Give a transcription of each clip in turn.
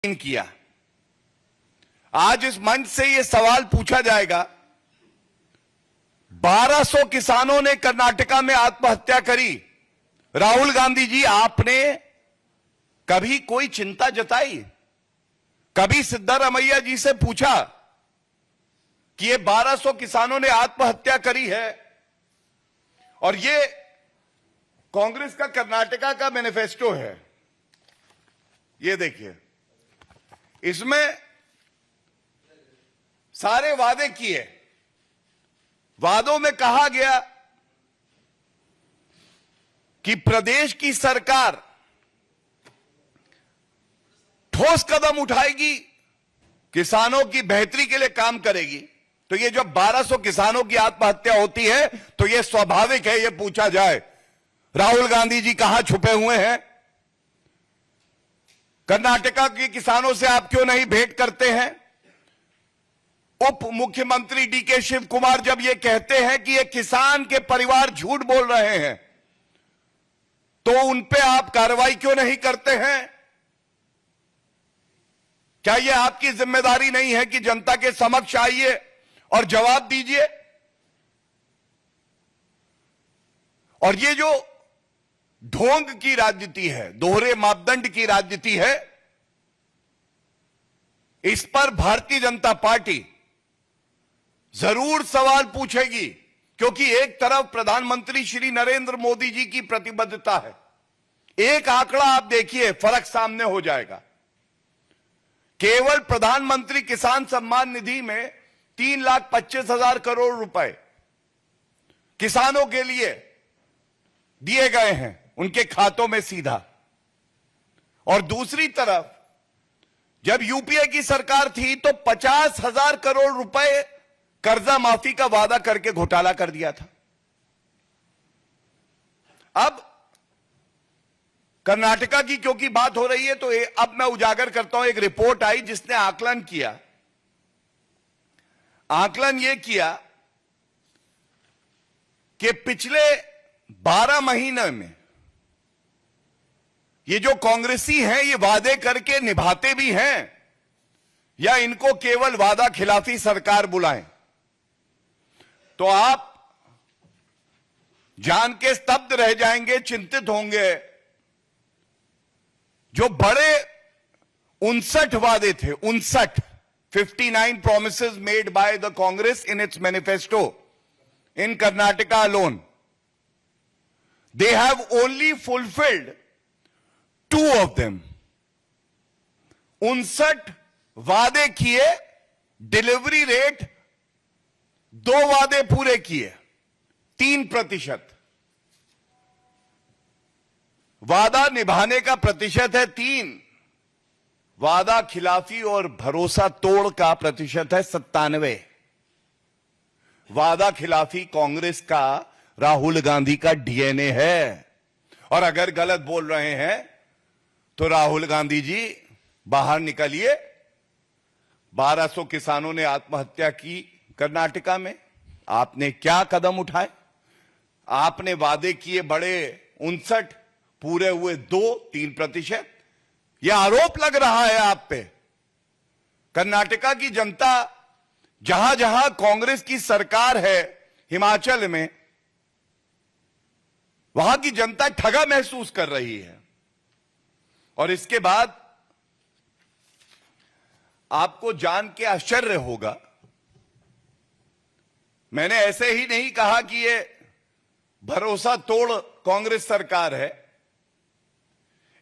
किया। आज इस मंच से यह सवाल पूछा जाएगा, 1200 किसानों ने कर्नाटका में आत्महत्या करी। राहुल गांधी जी, आपने कभी कोई चिंता जताई? कभी सिद्धारमैया जी से पूछा कि ये 1200 किसानों ने आत्महत्या करी है? और ये कांग्रेस का कर्नाटका का मैनिफेस्टो है, ये देखिए, इसमें सारे वादे किए। वादों में कहा गया कि प्रदेश की सरकार ठोस कदम उठाएगी, किसानों की बेहतरी के लिए काम करेगी। तो ये जब 1200 किसानों की आत्महत्या होती है तो ये स्वाभाविक है, ये पूछा जाए राहुल गांधी जी कहां छुपे हुए हैं? कर्नाटका के किसानों से आप क्यों नहीं भेंट करते हैं? उप मुख्यमंत्री डीके शिव कुमार जब ये कहते हैं कि ये किसान के परिवार झूठ बोल रहे हैं, तो उन पे आप कार्रवाई क्यों नहीं करते हैं? क्या ये आपकी जिम्मेदारी नहीं है कि जनता के समक्ष आइए और जवाब दीजिए? और ये जो ढोंग की राजनीति है, दोहरे मापदंड की राजनीति है, इस पर भारतीय जनता पार्टी जरूर सवाल पूछेगी। क्योंकि एक तरफ प्रधानमंत्री श्री नरेंद्र मोदी जी की प्रतिबद्धता है। एक आंकड़ा आप देखिए, फर्क सामने हो जाएगा। केवल प्रधानमंत्री किसान सम्मान निधि में 3,25,000 करोड़ रुपए किसानों के लिए दिए गए हैं, उनके खातों में सीधा। और दूसरी तरफ जब यूपीए की सरकार थी तो 50,000 करोड़ रुपए कर्जा माफी का वादा करके घोटाला कर दिया था। अब कर्नाटका की क्योंकि बात हो रही है तो अब मैं उजागर करता हूं। एक रिपोर्ट आई जिसने आकलन किया। आकलन यह किया कि पिछले 12 महीने में ये जो कांग्रेसी हैं, ये वादे करके निभाते भी हैं या इनको केवल वादा खिलाफी सरकार बुलाएं? तो आप जान के स्तब्ध रह जाएंगे, चिंतित होंगे। जो बड़े 59 वादे थे, 59 promises made by the Congress in its manifesto in Karnataka alone, they have only fulfilled 2 of them. 59 वादे किए, डिलीवरी रेट 2 वादे पूरे किए, 3%। वादा निभाने का प्रतिशत है 3, वादा खिलाफी और भरोसा तोड़ का प्रतिशत है 97। वादा खिलाफी कांग्रेस का, राहुल गांधी का डीएनए है। और अगर गलत बोल रहे हैं तो राहुल गांधी जी बाहर निकलिए। 1200 किसानों ने आत्महत्या की कर्नाटका में, आपने क्या कदम उठाए? आपने वादे किए बड़े 59, पूरे हुए 2-3%। यह आरोप लग रहा है आप पे। कर्नाटका की जनता, जहां जहां कांग्रेस की सरकार है, हिमाचल में, वहां की जनता ठगा महसूस कर रही है। और इसके बाद आपको जान के आश्चर्य होगा, मैंने ऐसे ही नहीं कहा कि ये भरोसा तोड़ कांग्रेस सरकार है।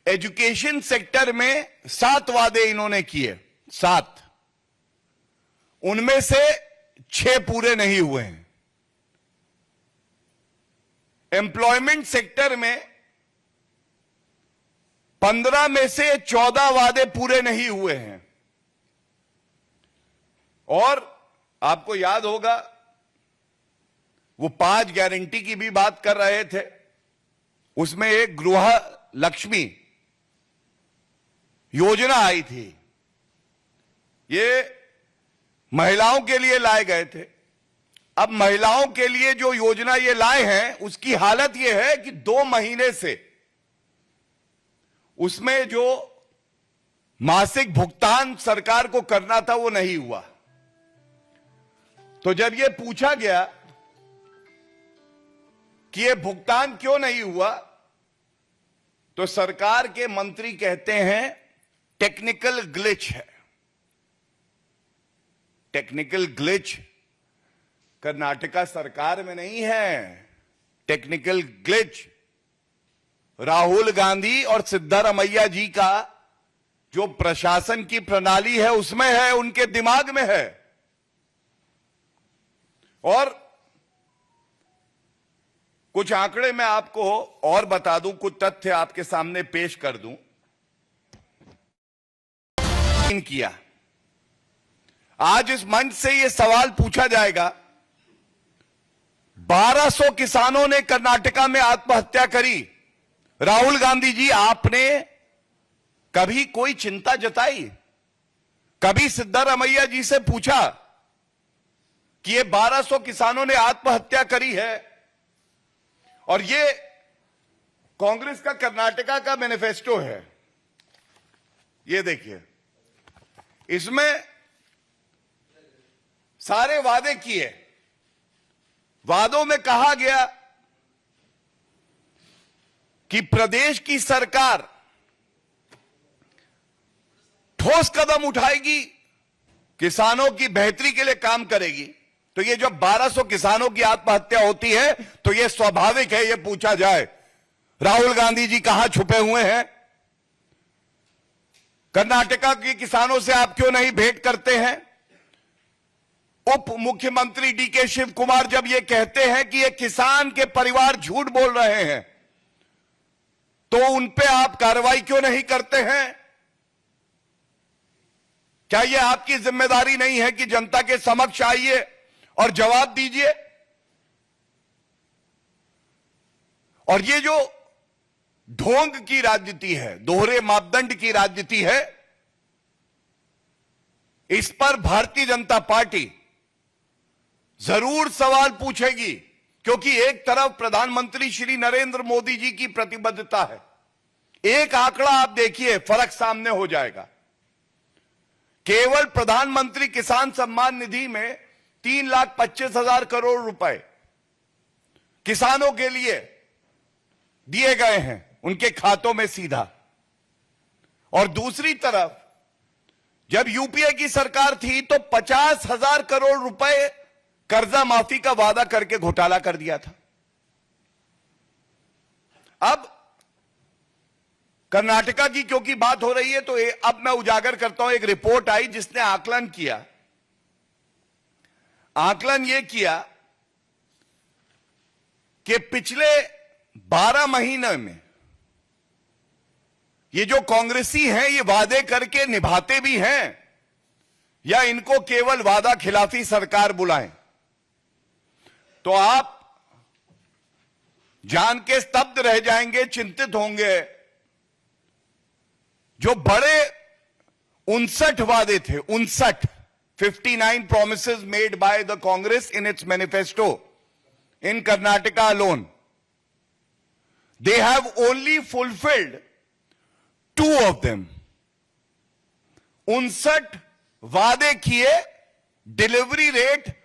एजुकेशन सेक्टर में 7 वादे इन्होंने किए, 7, उनमें से 6 पूरे नहीं हुए हैं। एम्प्लॉयमेंट सेक्टर में 15 में से 14 वादे पूरे नहीं हुए हैं। और आपको याद होगा, वो 5 गारंटी की भी बात कर रहे थे, उसमें एक गृह लक्ष्मी योजना आई थी। ये महिलाओं के लिए लाए गए थे। अब महिलाओं के लिए जो योजना ये लाए हैं, उसकी हालत ये है कि 2 महीने से उसमें जो मासिक भुगतान सरकार को करना था, वो नहीं हुआ। तो जब ये पूछा गया कि ये भुगतान क्यों नहीं हुआ, तो सरकार के मंत्री कहते हैं टेक्निकल ग्लिच है। टेक्निकल ग्लिच कर्नाटका सरकार में नहीं है। टेक्निकल ग्लिच राहुल गांधी और सिद्धारमैया जी का जो प्रशासन की प्रणाली है उसमें है, उनके दिमाग में है। और कुछ आंकड़े मैं आपको और बता दूं, कुछ तथ्य आपके सामने पेश कर दूं। किया आज इस मंच से यह सवाल पूछा जाएगा, 1200 किसानों ने कर्नाटका में आत्महत्या करी। राहुल गांधी जी, आपने कभी कोई चिंता जताई? कभी सिद्धारमैया जी से पूछा कि ये 1200 किसानों ने आत्महत्या करी है? और ये कांग्रेस का कर्नाटका का मैनिफेस्टो है, ये देखिए। इसमें सारे वादे किए। वादों में कहा गया कि प्रदेश की सरकार ठोस कदम उठाएगी, किसानों की बेहतरी के लिए काम करेगी। तो ये जब 1200 किसानों की आत्महत्या होती है तो ये स्वाभाविक है, ये पूछा जाए राहुल गांधी जी कहां छुपे हुए हैं? कर्नाटका के किसानों से आप क्यों नहीं भेंट करते हैं? उप मुख्यमंत्री डीके शिव कुमार जब ये कहते हैं कि ये किसान के परिवार झूठ बोल रहे हैं, तो उन पे आप कार्रवाई क्यों नहीं करते हैं? क्या ये आपकी जिम्मेदारी नहीं है कि जनता के समक्ष आइए और जवाब दीजिए? और ये जो ढोंग की राजनीति है, दोहरे मापदंड की राजनीति है, इस पर भारतीय जनता पार्टी जरूर सवाल पूछेगी। क्योंकि एक तरफ प्रधानमंत्री श्री नरेंद्र मोदी जी की प्रतिबद्धता है। एक आंकड़ा आप देखिए, फर्क सामने हो जाएगा। केवल प्रधानमंत्री किसान सम्मान निधि में 3,25,000 करोड़ रुपए किसानों के लिए दिए गए हैं, उनके खातों में सीधा। और दूसरी तरफ जब यूपीए की सरकार थी तो 50,000 करोड़ रुपए कर्जा माफी का वादा करके घोटाला कर दिया था। अब कर्नाटका की क्योंकि बात हो रही है तो अब मैं उजागर करता हूं। एक रिपोर्ट आई जिसने आकलन किया। आकलन यह किया कि पिछले 12 महीने में ये जो कांग्रेसी हैं, ये वादे करके निभाते भी हैं या इनको केवल वादा खिलाफी सरकार बुलाएं? तो आप जान के स्तब्ध रह जाएंगे, चिंतित होंगे। जो बड़े 59 वादे थे, 59 promises made by the Congress in its manifesto in Karnataka alone, they have only fulfilled 2 of them. 59 वादे किए, डिलीवरी रेट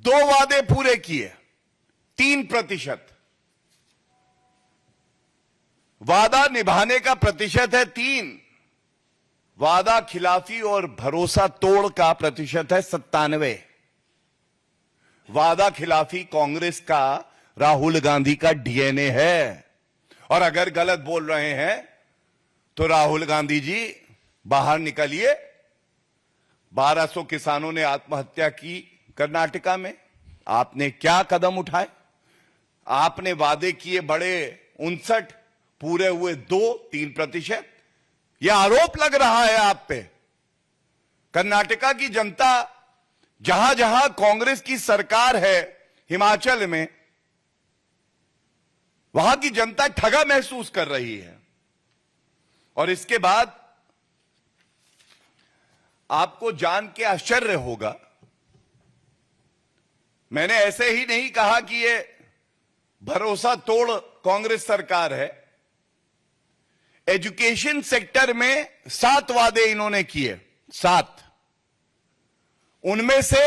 2 वादे पूरे किए, 3%। वादा निभाने का प्रतिशत है 3, वादा खिलाफी और भरोसा तोड़ का प्रतिशत है 97। वादा खिलाफी कांग्रेस का, राहुल गांधी का डीएनए है। और अगर गलत बोल रहे हैं तो राहुल गांधी जी बाहर निकलिए। 1200 किसानों ने आत्महत्या की कर्नाटका में, आपने क्या कदम उठाए? आपने वादे किए बड़े 59, पूरे हुए 2-3%। यह आरोप लग रहा है आप पे। कर्नाटका की जनता, जहां जहां कांग्रेस की सरकार है, हिमाचल में, वहां की जनता ठगा महसूस कर रही है। और इसके बाद आपको जान के आश्चर्य होगा, मैंने ऐसे ही नहीं कहा कि ये भरोसा तोड़ कांग्रेस सरकार है। एजुकेशन सेक्टर में 7 वादे इन्होंने किए, 7, उनमें से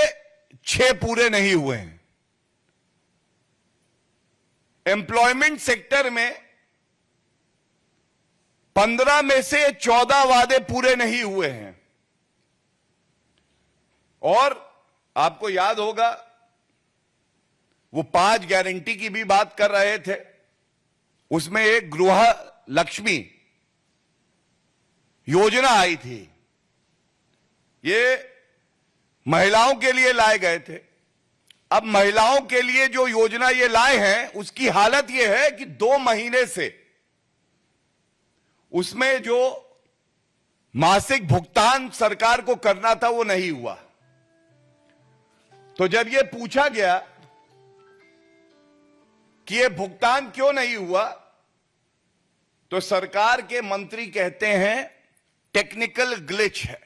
6 पूरे नहीं हुए हैं। एम्प्लॉयमेंट सेक्टर में 15 में से 14 वादे पूरे नहीं हुए हैं। और आपको याद होगा वो 5 गारंटी की भी बात कर रहे थे, उसमें एक गृह लक्ष्मी योजना आई थी, ये महिलाओं के लिए लाए गए थे। अब महिलाओं के लिए जो योजना ये लाए हैं उसकी हालत ये है कि 2 महीने से उसमें जो मासिक भुगतान सरकार को करना था वो नहीं हुआ। तो जब ये पूछा गया कि ये भुगतान क्यों नहीं हुआ, तो सरकार के मंत्री कहते हैं टेक्निकल ग्लिच है।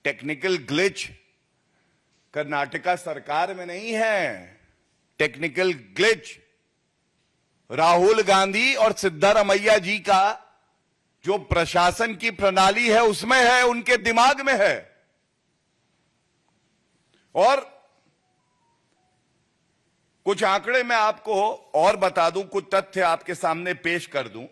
टेक्निकल ग्लिच कर्नाटका सरकार में नहीं है, टेक्निकल ग्लिच राहुल गांधी और सिद्धारमैया जी का जो प्रशासन की प्रणाली है उसमें है, उनके दिमाग में है। और कुछ आंकड़े मैं आपको और बता दूं, कुछ तथ्य आपके सामने पेश कर दूं।